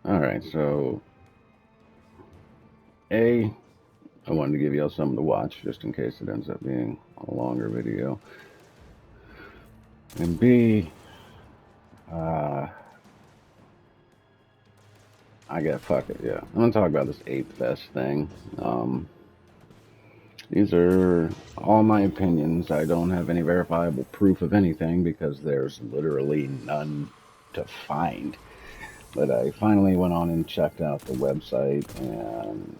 Alright, so I wanted to give y'all something to watch just in case it ends up being a longer video. And B, fuck it, yeah. I'm gonna talk about this Ape Fest thing. These are all my opinions. I don't have any verifiable proof of anything because there's literally none to find. But I finally went on and checked out the website, and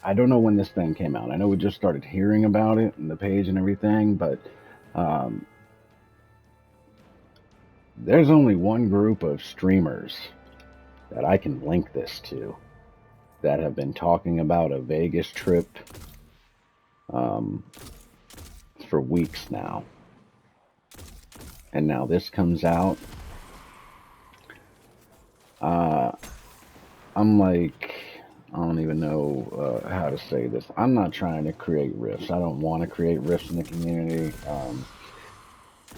I don't know when this thing came out. I know we just started hearing about it and the page and everything, but um, there's only one group of streamers that I can link this to that have been talking about a Vegas trip um, for weeks now. And now this comes out. I'm like, I don't even know how to say this. I'm not trying to create rifts. I don't want to create rifts in the community.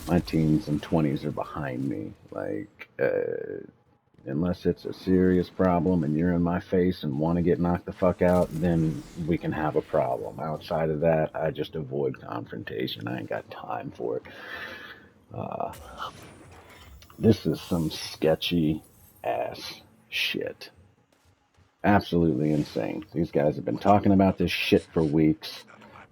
My teens and 20s are behind me. Like, unless it's a serious problem and you're in my face and want to get knocked the fuck out, then we can have a problem. Outside of that, I just avoid confrontation. I ain't got time for it. This is some sketchy ass shit. Absolutely insane. These guys have been talking about this shit for weeks.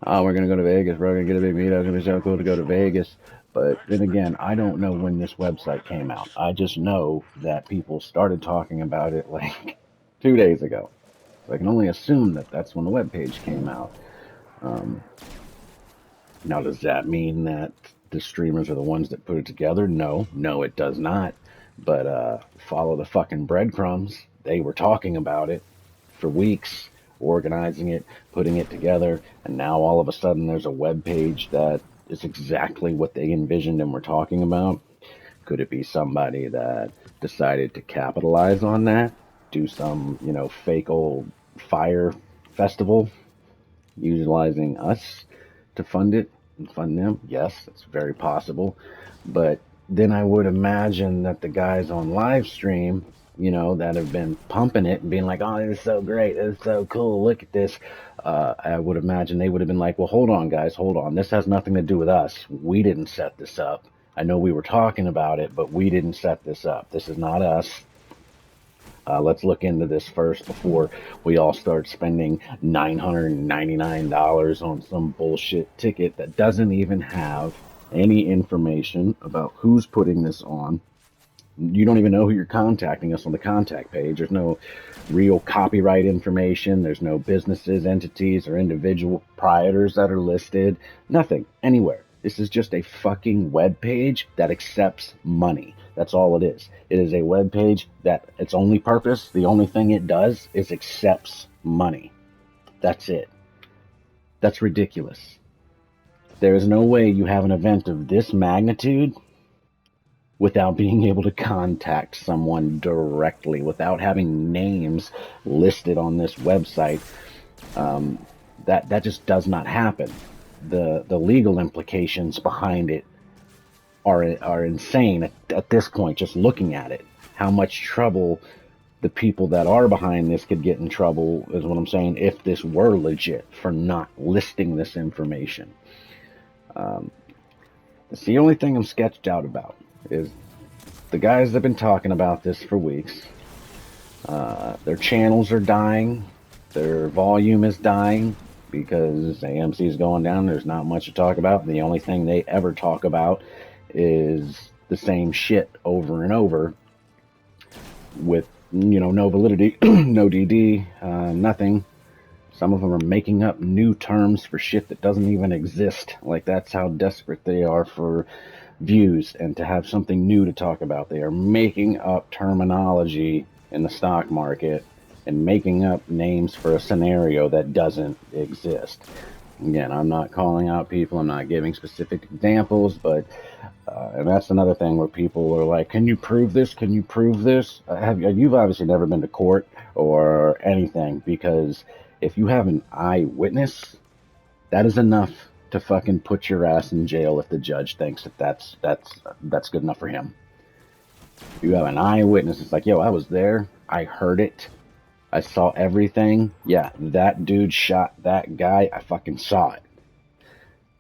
Oh, we're gonna go to Vegas. We're gonna get a big meetup. It's gonna be so cool to go to Vegas. But then again, I don't know when this website came out. I just know that people started talking about it like 2 days ago. So I can only assume that that's when the webpage came out. Um, Now, does that mean that the streamers are the ones that put it together? No, it does not. But follow the fucking breadcrumbs. They were talking about it for weeks, organizing it, putting it together, and now all of a sudden there's a web page that is exactly what they envisioned and were talking about. Could it be somebody that decided to capitalize on that? Do some, fake old fire festival utilizing us to fund it and fund them? Yes, it's very possible. But then I would imagine that the guys on live stream, that have been pumping it and being like, oh, this is so great, this is so cool, look at this. I would imagine they would have been like, well, hold on, guys, hold on. This has nothing to do with us. We didn't set this up. I know we were talking about it, but we didn't set this up. This is not us. Let's look into this first before we all start spending $999 on some bullshit ticket that doesn't even have any information about who's putting this on. You don't even know who you're contacting us on the contact page. There's no real copyright information. There's no businesses, entities, or individual proprietors that are listed. Nothing anywhere. This is just a fucking web page that accepts money. That's all it is. It is a web page that its only purpose, the only thing it does, is accepts money. That's it. That's ridiculous. There is no way you have an event of this magnitude without being able to contact someone directly, without having names listed on this website. That just does not happen. The legal implications behind it are insane at this point. Just looking at it, how much trouble the people that are behind this could get in trouble is what I'm saying. If this were legit, for not listing this information. It's the only thing I'm sketched out about is the guys that have been talking about this for weeks. Their channels are dying. Their volume is dying because AMC is going down. There's not much to talk about. The only thing they ever talk about is the same shit over and over with, no validity, no DD, nothing. Some of them are making up new terms for shit that doesn't even exist. Like, that's how desperate they are for views and to have something new to talk about. They are making up terminology in the stock market and making up names for a scenario that doesn't exist. Again, I'm not calling out people, I'm not giving specific examples, but and that's another thing where people are like, can you prove this? Can you prove this? You've obviously never been to court or anything, because if you have an eyewitness, that is enough to fucking put your ass in jail if the judge thinks that that's good enough for him. You have an eyewitness. It's like, yo, I was there. I heard it. I saw everything. Yeah, that dude shot that guy. I fucking saw it.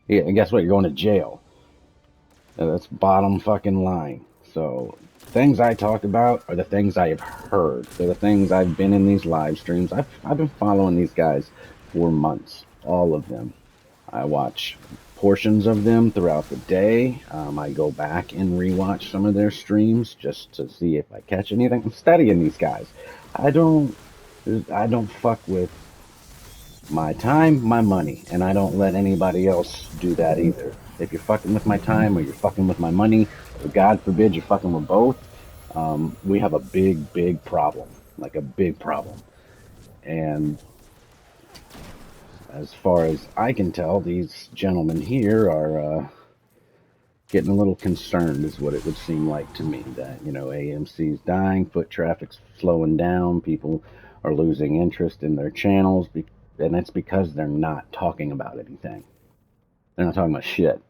Yeah, and guess what? You're going to jail. That's bottom fucking line. So things I talk about are the things I have heard. They're the things I've been in these live streams. I've been following these guys for months, all of them. I watch portions of them throughout the day. I go back and rewatch some of their streams just to see if I catch anything. I'm studying these guys. I don't I don't fuck with my time, my money, and I don't let anybody else do that either. If you're fucking with my time or you're fucking with my money, or God forbid you're fucking with both, we have a big, big problem. Like a big problem. And as far as I can tell, these gentlemen here are getting a little concerned, is what it would seem like to me. That, you know, AMC's dying, foot traffic's slowing down, people are losing interest in their channels, and it's because they're not talking about anything. They're not talking about shit.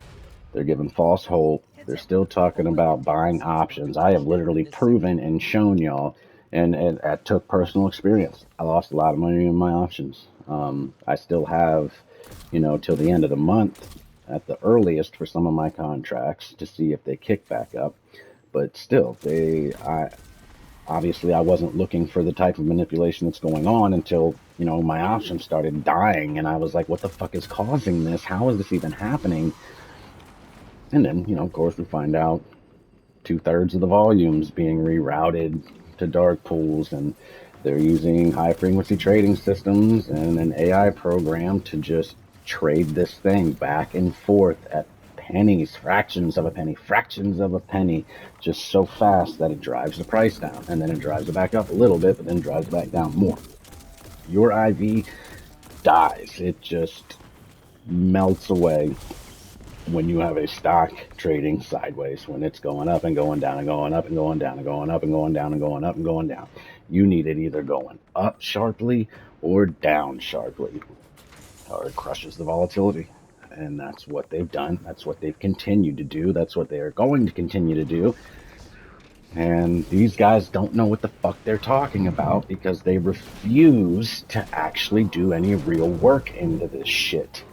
They're giving false hope. They're still talking about buying options. I have literally proven and shown y'all, and I took personal experience. I lost a lot of money in my options. I still have, you know, till the end of the month at the earliest for some of my contracts to see if they kick back up. But still, obviously I wasn't looking for the type of manipulation that's going on until, you know, my options started dying, and I was like, what the fuck is causing this? How is this even happening? And then, you know, of course, we find out 2/3 of the volumes being rerouted to dark pools, and they're using high frequency trading systems and an AI program to just trade this thing back and forth at pennies, fractions of a penny, just so fast that it drives the price down, and then it drives it back up a little bit, but then drives it back down more. Your IV dies. It just melts away when you have a stock trading sideways, when it's going up and going down and going up and going down and going up and going down and going up and going down. You need it either going up sharply or down sharply, or it crushes the volatility. And that's what they've done. That's what they've continued to do. That's what they are going to continue to do. And these guys don't know what the fuck they're talking about because they refuse to actually do any real work into this shit.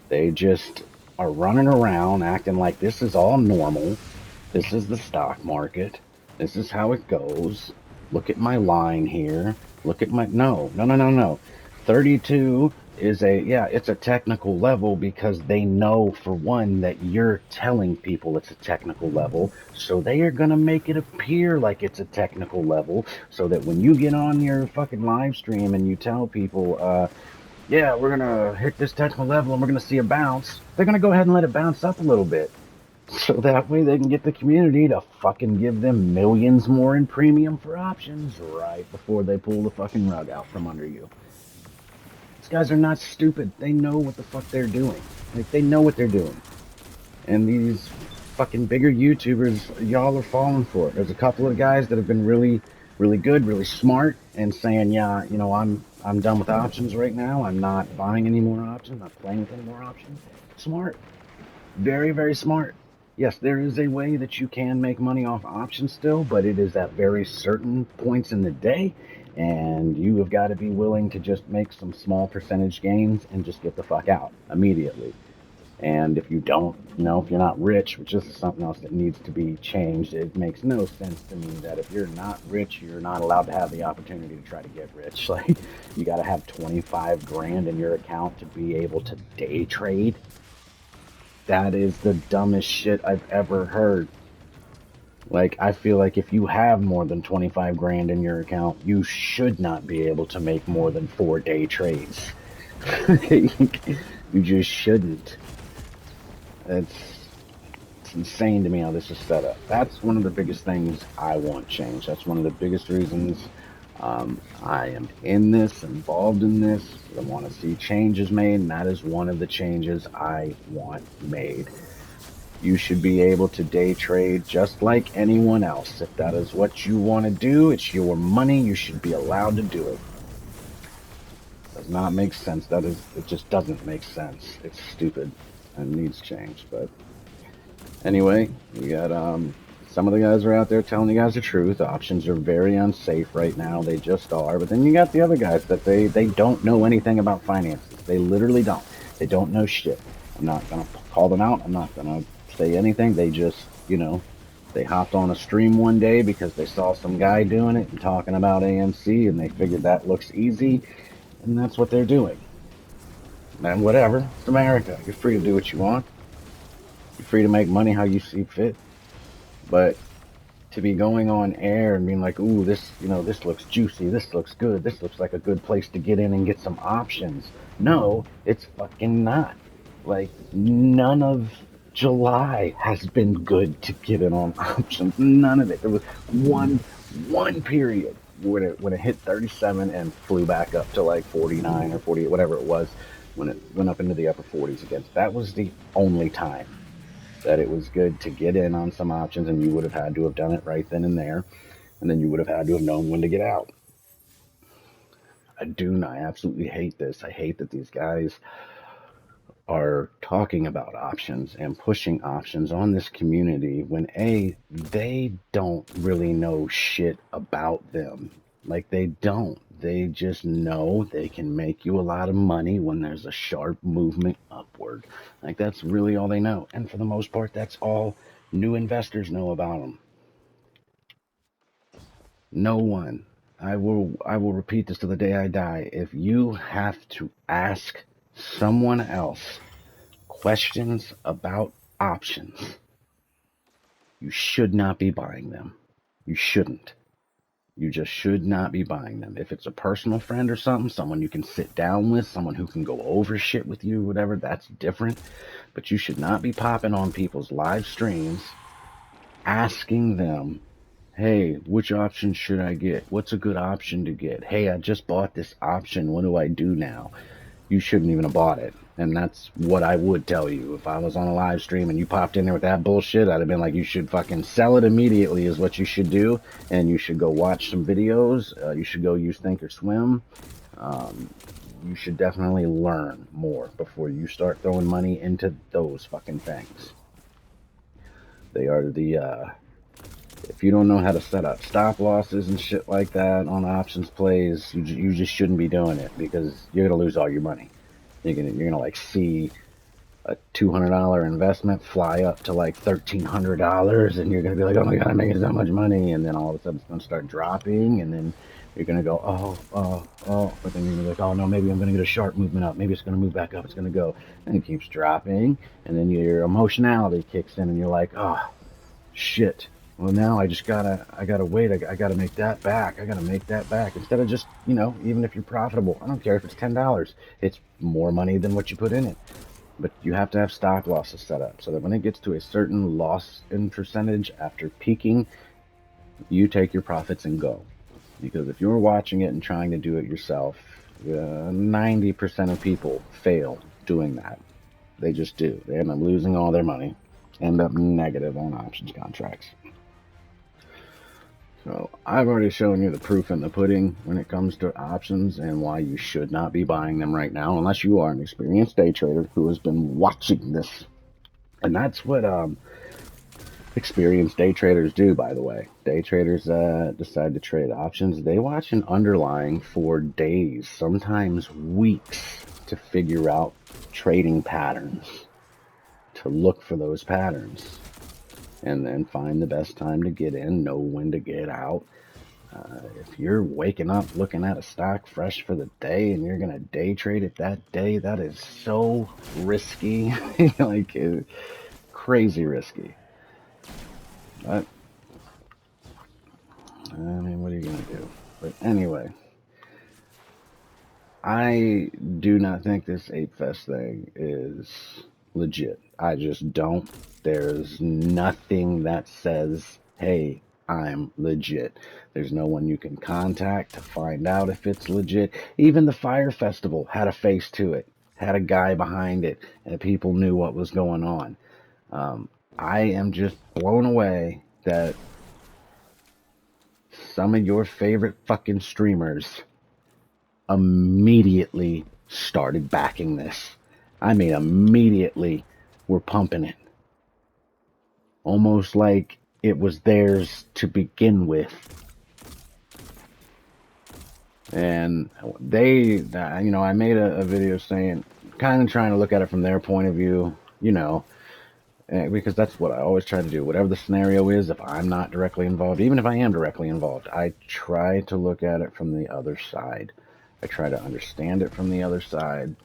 They just are running around acting like this is all normal. This is the stock market. This is how it goes. Look at my line here. Look at my... No. 32 is it's a technical level because they know, for one, that you're telling people it's a technical level. So they are going to make it appear like it's a technical level so that when you get on your fucking live stream and you tell people, yeah, we're going to hit this technical level and we're going to see a bounce, they're going to go ahead and let it bounce up a little bit. So that way they can get the community to fucking give them millions more in premium for options right before they pull the fucking rug out from under you. These guys are not stupid. They know what the fuck they're doing. Like, they know what they're doing. And these fucking bigger YouTubers, y'all are falling for it. There's a couple of guys that have been really good, really smart, and saying, yeah, you know, I'm done with options right now. I'm not buying any more options. I'm not playing with any more options. Smart. Very smart. Yes, there is a way that you can make money off options still, but it is at very certain points in the day, and you have got to be willing to just make some small percentage gains and just get the fuck out immediately. And if you don't, you know, if you're not rich, which is something else that needs to be changed, it makes no sense to me that if you're not rich, you're not allowed to have the opportunity to try to get rich. Like, you got to have 25 grand in your account to be able to day trade. That is the dumbest shit I've ever heard. Like, I feel like if you have more than 25 grand in your account, you should not be able to make more than 4-day trades. You just shouldn't. It's insane to me how this is set up. That's one of the biggest things I want changed. That's one of the biggest reasons I am in this, involved in this. I want to see changes made, and that is one of the changes I want made. You should be able to day trade just like anyone else. If that is what you want to do, it's your money. You should be allowed to do it. Does not make sense. It just doesn't make sense. It's stupid and needs change. But anyway, we got Some of the guys are out there telling you guys the truth. Options are very unsafe right now. They just are. But then you got the other guys that they don't know anything about finances. They literally don't. They don't know shit. I'm not going to call them out. I'm not going to say anything. They just, they hopped on a stream one day because they saw some guy doing it and talking about AMC, and they figured that looks easy, and that's what they're doing. And whatever. It's America. You're free to do what you want. You're free to make money how you see fit. But to be going on air and being like, ooh, this looks juicy, this looks good, this looks like a good place to get in and get some options. No, it's fucking not. Like, none of July has been good to get in on options. None of it. There was one period when it hit 37 and flew back up to like 49 or 48, whatever it was, when it went up into the upper 40s again. That was the only time that it was good to get in on some options, and you would have had to have done it right then and there, and then you would have had to have known when to get out. I absolutely hate this. I hate that these guys are talking about options and pushing options on this community when they don't really know shit about them. Like, they don't. They just know they can make you a lot of money when there's a sharp movement upward. Like, that's really all they know. And for the most part, that's all new investors know about them. No one. I will repeat this to the day I die. If you have to ask someone else questions about options, you should not be buying them. You shouldn't. You just should not be buying them. If it's a personal friend or something, someone you can sit down with, someone who can go over shit with you, whatever, that's different. But you should not be popping on people's live streams asking them, hey, which option should I get? What's a good option to get? Hey, I just bought this option. What do I do now? You shouldn't even have bought it. And that's what I would tell you. If I was on a live stream and you popped in there with that bullshit, I'd have been like, you should fucking sell it immediately is what you should do. And you should go watch some videos. You should go use Think or Swim. You should definitely learn more before you start throwing money into those fucking things. They are if you don't know how to set up stop losses and shit like that on options plays, you just shouldn't be doing it, because you're gonna lose all your money. You're gonna like see a $200 investment fly up to like $1,300, and you're gonna be like, oh my god, I'm making so much money, and then all of a sudden it's gonna start dropping, and then you're gonna go, but then you're gonna be like, oh no, maybe I'm gonna get a sharp movement up, maybe it's gonna move back up, it's gonna go, and it keeps dropping, and then your emotionality kicks in, and you're like, oh shit. Well, now I gotta wait. I gotta make that back. Instead of just, even if you're profitable, I don't care if it's $10. It's more money than what you put in it. But you have to have stop losses set up so that when it gets to a certain loss in percentage after peaking, you take your profits and go. Because if you're watching it and trying to do it yourself, 90% of people fail doing that. They just do. They end up losing all their money, end up negative on options contracts. So I've already shown you the proof in the pudding when it comes to options and why you should not be buying them right now unless you are an experienced day trader who has been watching this. And that's what experienced day traders do, by the way. Day traders decide to trade options. They watch an underlying for days, sometimes weeks, to figure out trading patterns, to look for those patterns, and then find the best time to get in, know when to get out. If you're waking up looking at a stock fresh for the day and you're going to day trade it that day, that is so risky. Like, crazy risky. But, I mean, what are you going to do? But anyway, I do not think this Ape Fest thing is legit. I just don't. There's nothing that says, hey, I'm legit. There's no one you can contact to find out if it's legit. Even the Fire Festival had a face to it, had a guy behind it, and people knew what was going on. I am just blown away that some of your favorite fucking streamers immediately started backing this. I mean, immediately were pumping it. Almost like it was theirs to begin with. And I made a video saying, kind of trying to look at it from their point of view, because that's what I always try to do. Whatever the scenario is, if I'm not directly involved, even if I am directly involved, I try to look at it from the other side. I try to understand it from the other side,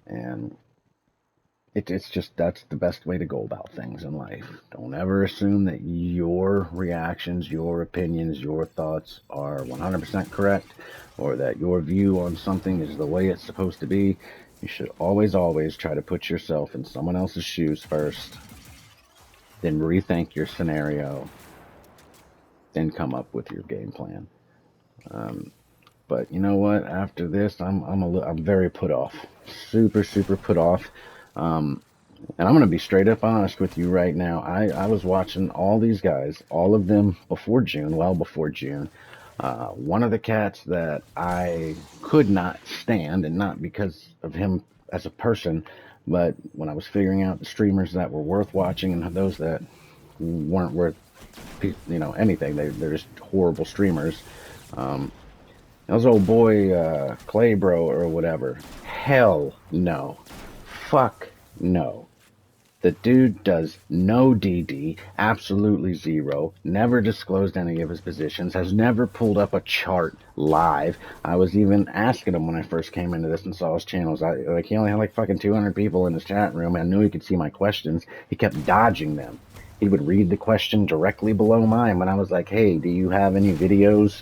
and it's just, that's the best way to go about things in life. Don't ever assume that your reactions, your opinions, your thoughts are 100% correct, or that your view on something is the way it's supposed to be. You should always, always try to put yourself in someone else's shoes first, then rethink your scenario, then come up with your game plan. But you know what? After this, I'm very put off, super put off. And I'm going to be straight up honest with you right now. I was watching all these guys, all of them before June, well before June. One of the cats that I could not stand, and not because of him as a person, but when I was figuring out the streamers that were worth watching and those that weren't worth, anything. They're just horrible streamers. That was old boy Claybro or whatever. Hell no. Fuck no. The dude does no DD, absolutely zero, never disclosed any of his positions, has never pulled up a chart live. I was even asking him when I first came into this and saw his channels. He only had like fucking 200 people in his chat room. I knew he could see my questions. He kept dodging them. He would read the question directly below mine when I was like, hey, do you have any videos,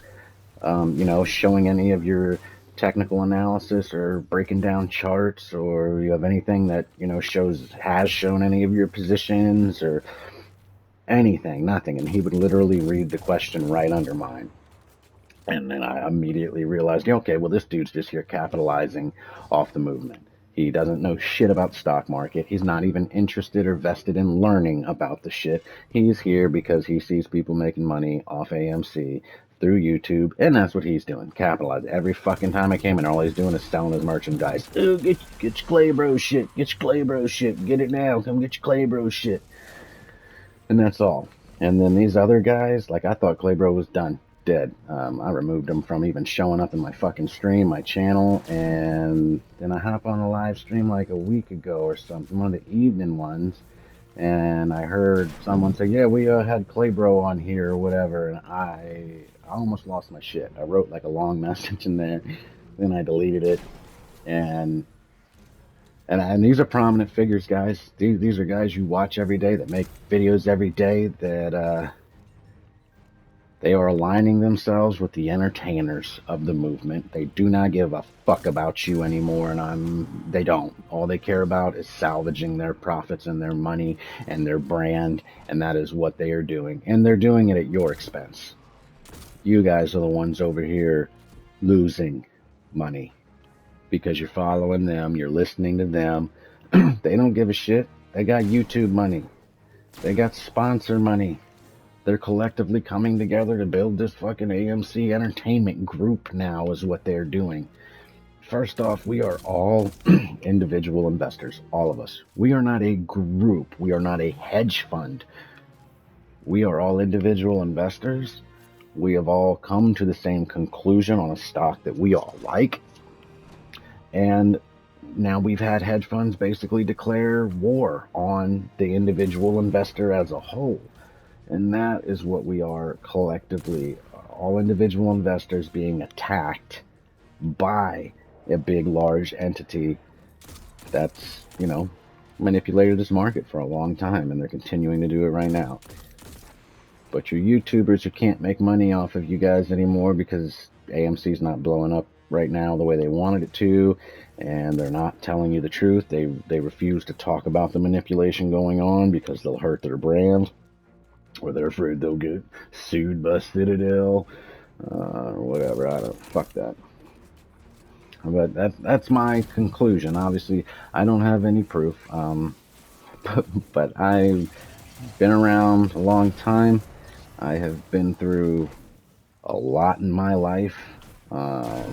showing any of your technical analysis or breaking down charts, or you have anything that has shown any of your positions or anything? Nothing. And he would literally read the question right under mine, and then I immediately realized, okay, well, this dude's just here capitalizing off the movement. He doesn't know shit about the stock market. He's not even interested or vested in learning about the shit. He's here because he sees people making money off AMC through YouTube, and that's what he's doing. Capitalize. Every fucking time I came in, all he's doing is selling his merchandise. Oh, get your Claybro shit. Get your Claybro shit. Get it now. Come get your Claybro shit. And that's all. And then these other guys, like, I thought Claybro was done. Dead. I removed him from even showing up in my fucking stream, my channel, and then I hop on a live stream like a week ago or something, one of the evening ones, and I heard someone say, yeah, we had Claybro on here or whatever, and I almost lost my shit. I wrote like a long message in there, then I deleted it, and these are prominent figures, guys. These are guys you watch every day, that make videos every day, that they are aligning themselves with the entertainers of the movement. They do not give a fuck about you anymore, and they don't. All they care about is salvaging their profits and their money and their brand, and that is what they are doing. And they're doing it at your expense. You guys are the ones over here losing money because you're following them, you're listening to them. They don't give a shit. They got YouTube money. They got sponsor money. They're collectively coming together to build this fucking AMC entertainment group now is what they're doing. First off, we are all individual investors, all of us. We are not a group. We are not a hedge fund. We are all individual investors. We have all come to the same conclusion on a stock that we all like. And now we've had hedge funds basically declare war on the individual investor as a whole. And that is what we are collectively, all individual investors being attacked by a big, large entity that's, manipulated this market for a long time, and they're continuing to do it right now. But your YouTubers who can't make money off of you guys anymore because AMC's not blowing up right now the way they wanted it to, and they're not telling you the truth. They refuse to talk about the manipulation going on because they'll hurt their brand, or they're afraid they'll get sued by Citadel, or whatever. I don't, fuck that. But that's my conclusion. Obviously, I don't have any proof, but I've been around a long time. I have been through a lot in my life. I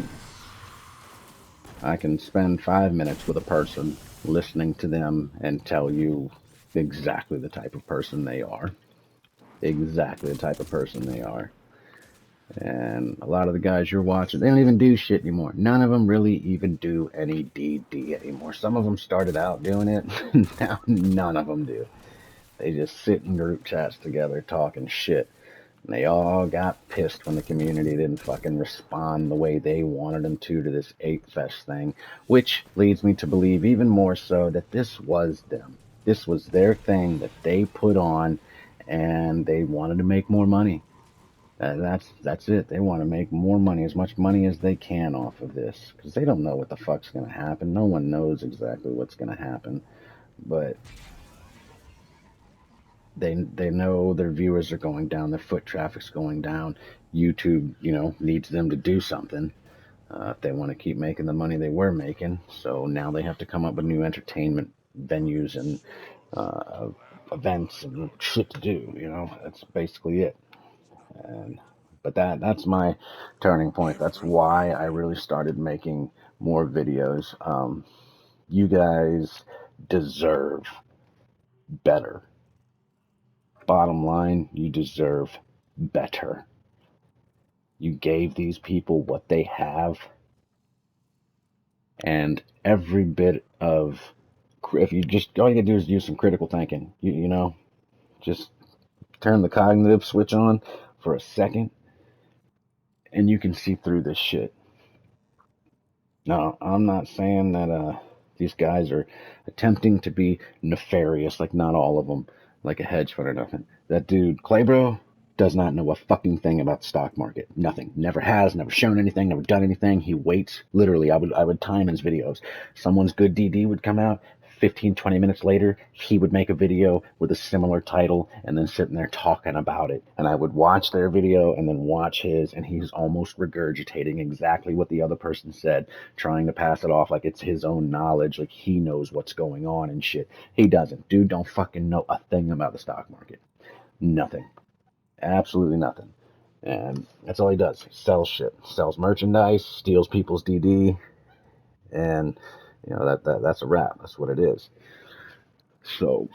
can spend 5 minutes with a person, listening to them, and tell you exactly the type of person they are. exactly the type of person they are. And a lot of the guys you're watching, they don't even do shit anymore. None of them really even do any DD anymore. Some of them started out doing it. Now none of them do. They just sit in group chats together talking shit. And they all got pissed when the community didn't fucking respond the way they wanted them to this Ape Fest thing. Which leads me to believe even more so that this was them. This was their thing that they put on, and they wanted to make more money. That's it. They want to make more money, as much money as they can off of this, because they don't know what the fuck's going to happen. No one knows exactly what's going to happen, but they know their viewers are going down, their foot traffic's going down. YouTube, needs them to do something if they want to keep making the money they were making. So now they have to come up with new entertainment venues and uh, events and shit to do. That's basically it. And but that's my turning point. That's why I really started making more videos. You guys deserve better. Bottom line, you deserve better. You gave these people what they have, and every bit of, if you just, all you gotta do is use some critical thinking. Just turn the cognitive switch on for a second, and you can see through this shit. No, I'm not saying that these guys are attempting to be nefarious, like not all of them, like a hedge fund or nothing. That dude, Claybro, does not know a fucking thing about the stock market. Nothing. Never has, never shown anything, never done anything. He waits. Literally, I would time his videos. Someone's good DD would come out. 15, 20 minutes later, he would make a video with a similar title and then sitting there talking about it. And I would watch their video and then watch his, and he's almost regurgitating exactly what the other person said, trying to pass it off like it's his own knowledge, like he knows what's going on and shit. He doesn't. Dude don't fucking know a thing about the stock market. Nothing. Absolutely nothing. And that's all he does. He sells shit. Sells merchandise, steals people's DD, and that's a wrap. That's what it is. So,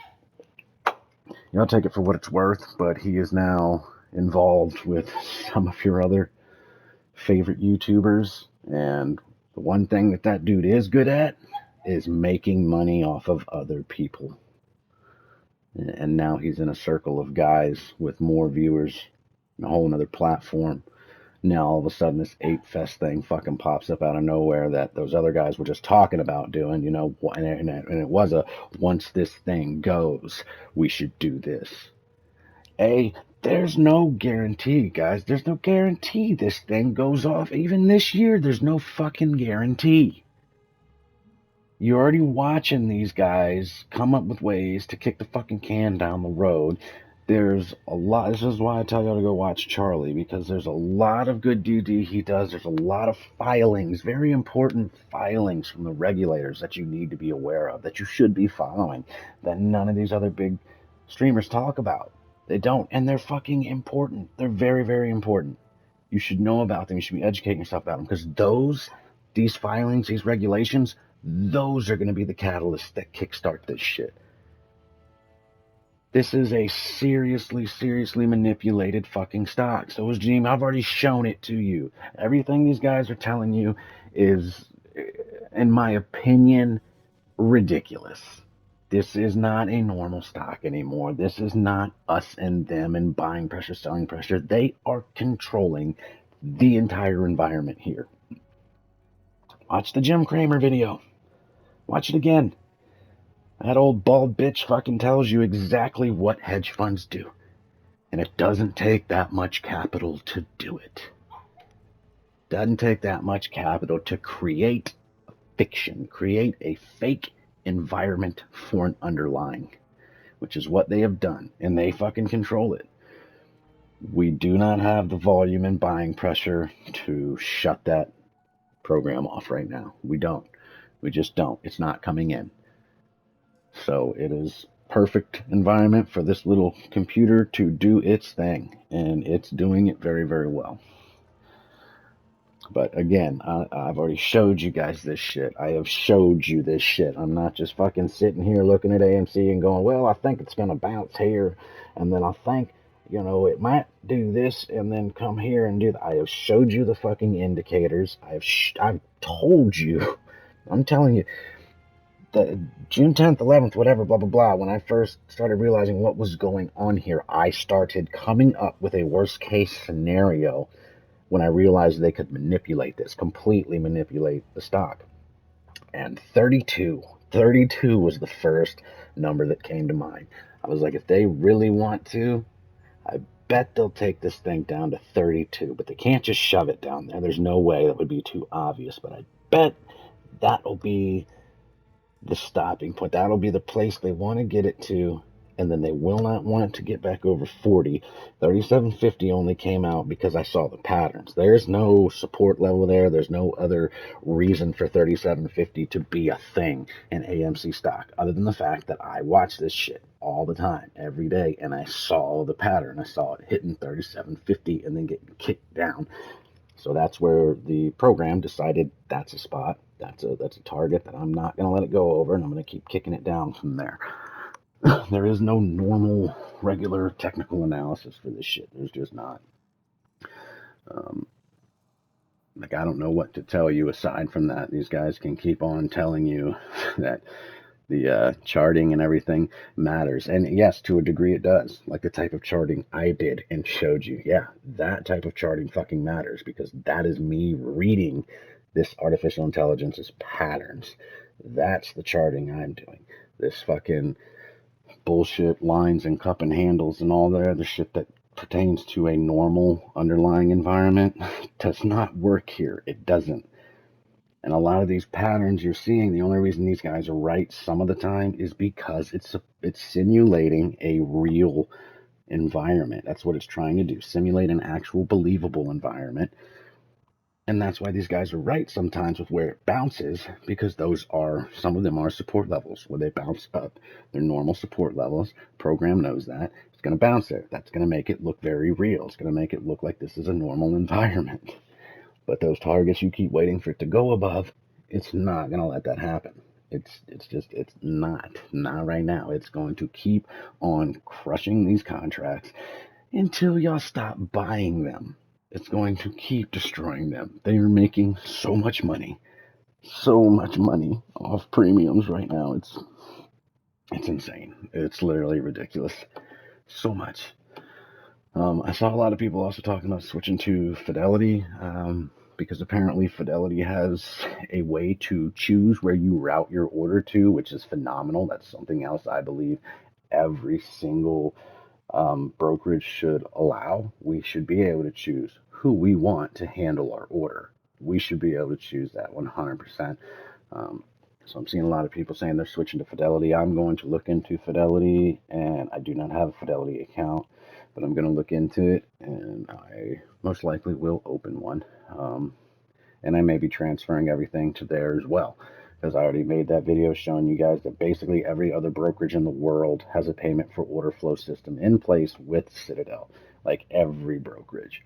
take it for what it's worth, but he is now involved with some of your other favorite YouTubers, and the one thing that dude is good at is making money off of other people. And now he's in a circle of guys with more viewers, a whole another platform. Now all of a sudden this Ape Fest thing fucking pops up out of nowhere that those other guys were just talking about doing, and it was a, once this thing goes, we should do this. There's no guarantee, guys. There's no guarantee this thing goes off. Even this year, there's no fucking guarantee. You're already watching these guys come up with ways to kick the fucking can down the road. There's a lot. This is why I tell y'all to go watch Charlie, because there's a lot of good DD he does. There's a lot of filings, very important filings from the regulators that you need to be aware of, that you should be following, that none of these other big streamers talk about. They don't, and they're fucking important. They're very, very important. You should know about them. You should be educating yourself about them, because these filings, these regulations, those are going to be the catalysts that kickstart this shit. This is a seriously, seriously manipulated fucking stock. So is Gene. I've already shown it to you. Everything these guys are telling you is, in my opinion, ridiculous. This is not a normal stock anymore. This is not us and them and buying pressure, selling pressure. They are controlling the entire environment here. Watch the Jim Cramer video. Watch it again. That old bald bitch fucking tells you exactly what hedge funds do. And it doesn't take that much capital to do it. Doesn't take that much capital to create a fiction, create a fake environment for an underlying, which is what they have done, and they fucking control it. We do not have the volume and buying pressure to shut that program off right now. We don't. We just don't. It's not coming in. So it is perfect environment for this little computer to do its thing, and it's doing it very, very well. But again, I've already showed you guys this shit. I have showed you this shit. I'm not just fucking sitting here looking at AMC and going, well, I think it's going to bounce here, and then I think it might do this and then come here and do that. I have showed you the fucking indicators. I've told you. I'm telling you, the June 10th, 11th, whatever, blah, blah, blah. When I first started realizing what was going on here, I started coming up with a worst case scenario when I realized they could manipulate this, completely manipulate the stock. And 32 was the first number that came to mind. I was like, if they really want to, I bet they'll take this thing down to 32, but they can't just shove it down there. There's no way. That would be too obvious, but I bet that'll be the stopping point. That'll be the place they want to get it to, and then they will not want it to get back over 40. 37.50 only came out because I saw the patterns. There's no support level there. There's no other reason for 37.50 to be a thing in AMC stock other than the fact that I watch this shit all the time, every day, and I saw the pattern. I saw it hitting 37.50 and then getting kicked down. So that's where the program decided that's a spot, that's a target that I'm not going to let it go over, and I'm going to keep kicking it down from there. There is no normal, regular technical analysis for this shit. There's just not. I don't know what to tell you aside from that. These guys can keep on telling you that the charting and everything matters. And yes, to a degree it does. Like the type of charting I did and showed you. Yeah, that type of charting fucking matters because that is me reading this artificial intelligence's patterns. That's the charting I'm doing. This fucking bullshit lines and cup and handles and all the other shit that pertains to a normal underlying environment does not work here. It doesn't. And a lot of these patterns you're seeing, the only reason these guys are right some of the time is because it's simulating a real environment. That's what it's trying to do, simulate an actual believable environment. And that's why these guys are right sometimes with where it bounces, because some of them are support levels where they bounce up. They're normal support levels. Program knows that. It's going to bounce there. That's going to make it look very real. It's going to make it look like this is a normal environment. But those targets you keep waiting for it to go above, it's not going to let that happen. It's not right now. It's going to keep on crushing these contracts until y'all stop buying them. It's going to keep destroying them. They are making so much money off premiums right now. It's insane. It's literally ridiculous. So much. I saw a lot of people also talking about switching to Fidelity, because apparently Fidelity has a way to choose where you route your order to, which is phenomenal. That's something else I believe every single brokerage should allow. We should be able to choose who we want to handle our order. We should be able to choose that 100%. So I'm seeing a lot of people saying they're switching to Fidelity. I'm going to look into Fidelity, and I do not have a Fidelity account, but I'm going to look into it, and I most likely will open one. And I may be transferring everything to there as well, because I already made that video showing you guys that basically every other brokerage in the world has a payment for order flow system in place with Citadel. Like every brokerage.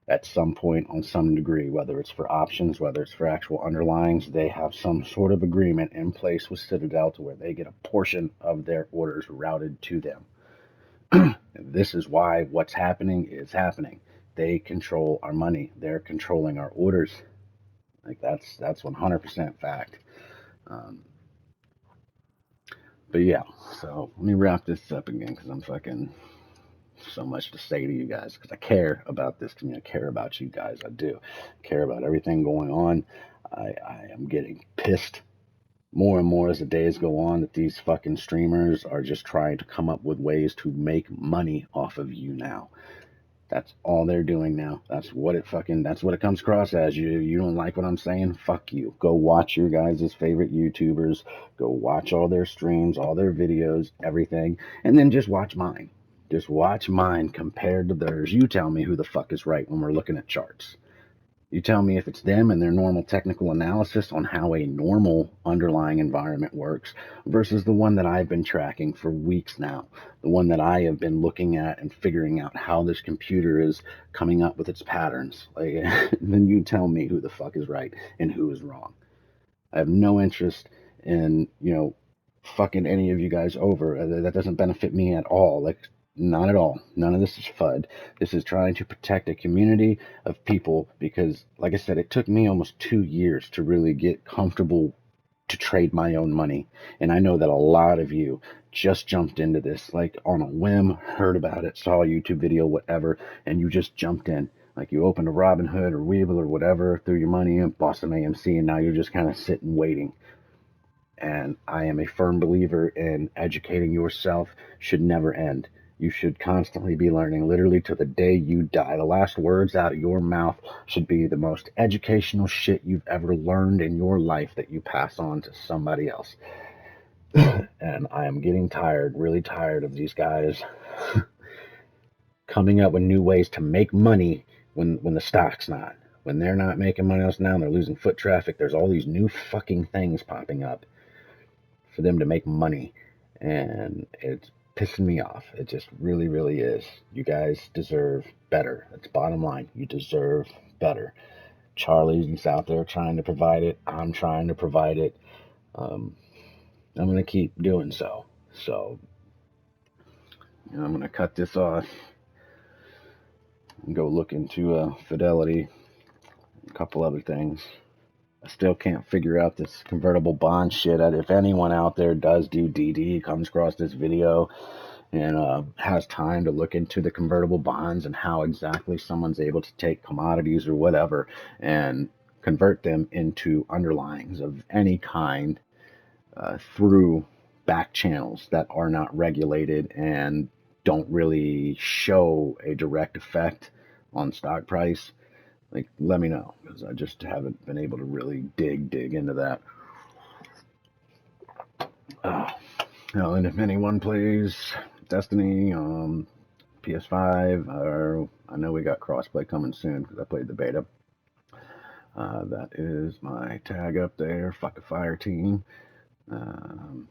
At some point, on some degree, whether it's for options, whether it's for actual underlyings, they have some sort of agreement in place with Citadel to where they get a portion of their orders routed to them. This is why what's happening is happening. They control our money. They're controlling our orders. Like that's 100% fact. But yeah, so let me wrap this up again because I'm fucking so much to say to you guys because I care about this community. I care about you guys. I do care about everything going on. I am getting pissed more and more as the days go on that these fucking streamers are just trying to come up with ways to make money off of you now. That's all they're doing now. That's what it comes across as. You don't like what I'm saying? Fuck you. Go watch your guys' favorite YouTubers. Go watch all their streams, all their videos, everything, and then just watch mine. Just watch mine compared to theirs. You tell me who the fuck is right when we're looking at charts. You tell me if it's them and their normal technical analysis on how a normal underlying environment works versus the one that I've been tracking for weeks now. The one that I have been looking at and figuring out how this computer is coming up with its patterns. Like, then you tell me who the fuck is right and who is wrong. I have no interest in, fucking any of you guys over. That doesn't benefit me at all. Like, Not at all. None of this is FUD. This is trying to protect a community of people because, like I said, it took me almost 2 years to really get comfortable to trade my own money. And I know that a lot of you just jumped into this like on a whim, heard about it, saw a YouTube video, whatever, and you just jumped in. Like you opened a Robinhood or Webull or whatever, threw your money in, bought some AMC, and now you're just kind of sitting waiting. And I am a firm believer in educating yourself should never end. You should constantly be learning, literally to the day you die. The last words out of your mouth should be the most educational shit you've ever learned in your life that you pass on to somebody else. And I am getting tired, really tired of these guys coming up with new ways to make money when the stock's not. When they're not making money else now, they're losing foot traffic. There's all these new fucking things popping up for them to make money, and it's pissing me off. It just really, really is. You guys deserve better. That's bottom line. You deserve better. Charlie's out there trying to provide it. I'm trying to provide it. I'm going to keep doing so. So, I'm going to cut this off and go look into Fidelity, a couple other things. I still can't figure out this convertible bond shit. If anyone out there does do DD, comes across this video, and has time to look into the convertible bonds and how exactly someone's able to take commodities or whatever and convert them into underlyings of any kind through back channels that are not regulated and don't really show a direct effect on stock price, like, let me know, because I just haven't been able to really dig into that. And if anyone plays Destiny on PS5, or I know we got crossplay coming soon because I played the beta. That is my tag up there, Fuck a Fire Team.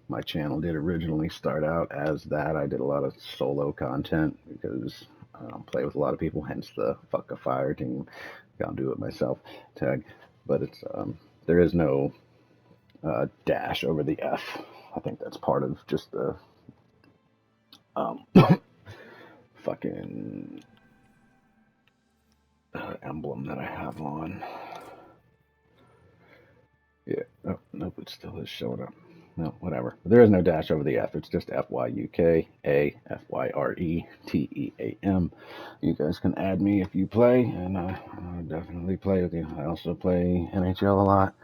My channel did originally start out as that. I did a lot of solo content because I don't play with a lot of people, hence the Fuck a Fire Team. I'll do it myself tag. But it's there is no dash over the F. I think that's part of just the fucking emblem that I have on. Yeah, oh, nope, it still is showing up. No, whatever. There is no dash over the F. It's just FYUKAFYRETEAM. You guys can add me if you play, and I definitely play with you. I also play NHL a lot.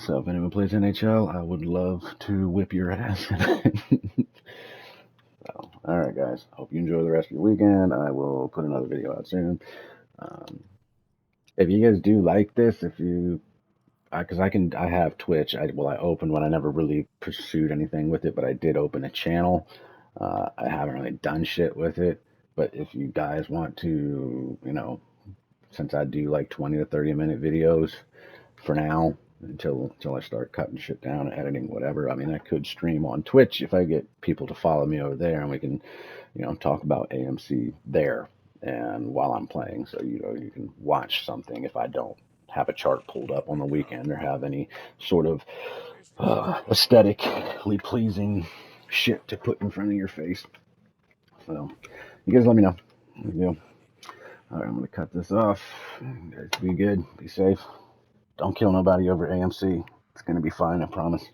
So if anyone plays NHL, I would love to whip your ass. So, alright guys, hope you enjoy the rest of your weekend. I will put another video out soon. If you guys do like this, if you because I have Twitch. I opened one. I never really pursued anything with it, but I did open a channel. I haven't really done shit with it, but if you guys want to, since I do like 20 to 30-minute videos for now, until I start cutting shit down, editing, whatever. I mean, I could stream on Twitch if I get people to follow me over there, and we can, talk about AMC there and while I'm playing, so you can watch something if I don't have a chart pulled up on the weekend or have any sort of aesthetically pleasing shit to put in front of your face. So you guys let me know. All right, I'm gonna cut this off. You guys be good, be safe. Don't kill nobody over AMC. It's gonna be fine, I promise.